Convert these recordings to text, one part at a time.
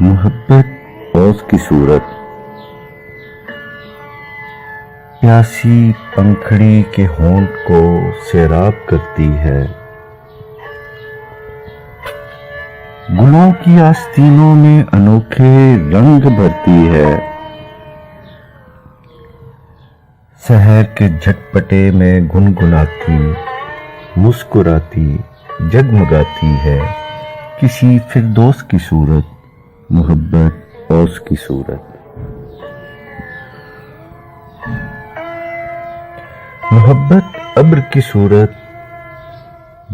محبت اوس کی صورت، پیاسی پنکھڑی کے ہونٹ کو سیراب کرتی ہے، گلوں کی آستینوں میں انوکھے رنگ بھرتی ہے، سحر کے جھٹپٹے میں گنگناتی مسکراتی جگمگاتی ہے کسی فردوس کی صورت، محبت اوس کی صورت۔ محبت ابر کی صورت،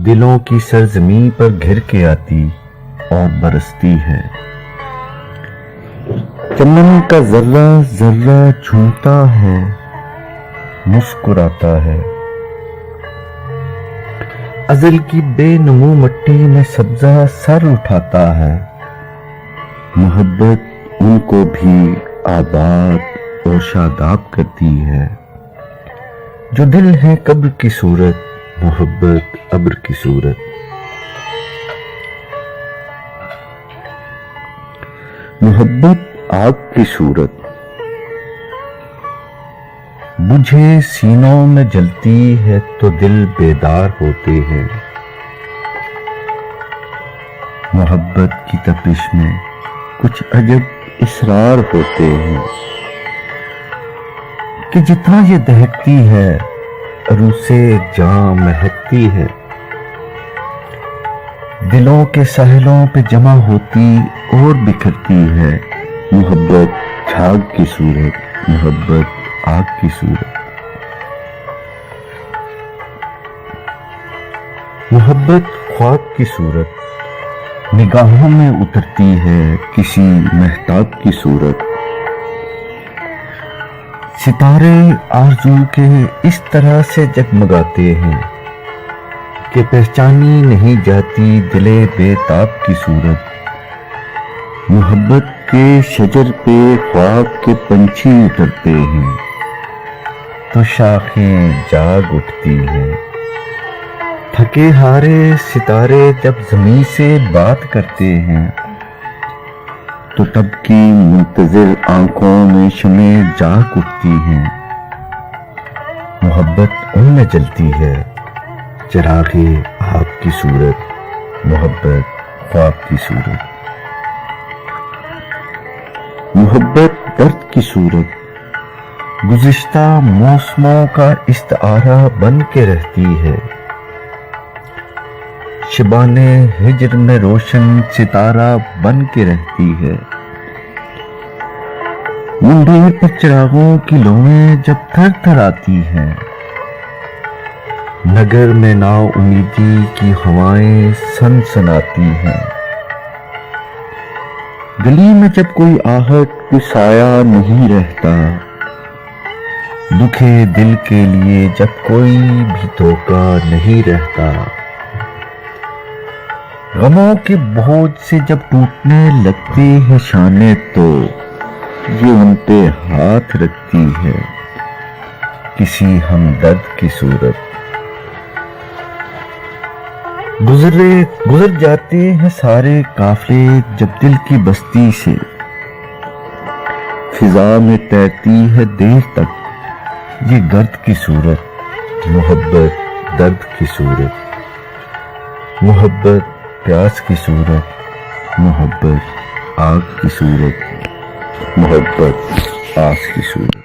دلوں کی سرزمین پر گھر کے آتی اور برستی ہے، چمن کا ذرہ ذرہ جھومتا ہے، مسکراتا ہے، ازل کی بے نمو مٹی میں سبزہ سر اٹھاتا ہے، محبت ان کو بھی آباد اور شاداب کرتی ہے جو دل ہے قبر کی صورت، محبت ابر کی صورت۔ محبت آگ کی صورت، بجھے سینوں میں جلتی ہے تو دل بیدار ہوتے ہیں، محبت کی تپش میں کچھ عجب اسرار ہوتے ہیں کہ جتنا یہ دہکتی ہے عروسے جاں مہکتی ہے، دلوں کے ساحلوں پہ جمع ہوتی اور بکھرتی ہے، محبت جھاگ کی صورت، محبت آگ کی صورت۔ محبت خواب کی صورت، نگاہوں میں اترتی ہے کسی مہتاب کی صورت، ستارے آرزو کے اس طرح سے جگمگاتے ہیں کہ پہچانی نہیں جاتی دل بے تاب کی صورت، محبت کے شجر پہ خواب کے پنچھی اترتے ہیں تو شاخیں جاگ اٹھتی ہیں، تھکے ہارے ستارے جب زمین سے بات کرتے ہیں تو تب کی منتظر آنکھوں میں شمعیں جاگ اٹھتی ہیں، محبت ان میں جلتی ہے چراغ آگ کی صورت، محبت خواب کی صورت۔ محبت درد کی صورت، گزشتہ موسموں کا استعارہ بن کے رہتی ہے، شبانے ہجر میں روشن ستارہ بن کے رہتی ہے، منڈیر پر چراغوں کی لویں جب تھر تھر آتی ہیں، نگر میں نا امیدی کی ہوائیں سن سناتی ہیں، گلی میں جب کوئی آہٹ کوئی سایہ نہیں رہتا، دکھے دل کے لیے جب کوئی بھی دھوکہ نہیں رہتا، غموں کے بوجھ سے جب ٹوٹنے لگتے ہیں شانے تو یہ ان پہ ہاتھ رکھتی ہے کسی ہمدرد کی صورت، گزر جاتے ہیں سارے قافلے جب دل کی بستی سے، فضا میں تیرتی ہے دیر تک یہ گرد کی صورت، محبت درد کی صورت، محبت پیاس کی صورت، محبت آگ کی صورت، محبت آس کی صورت۔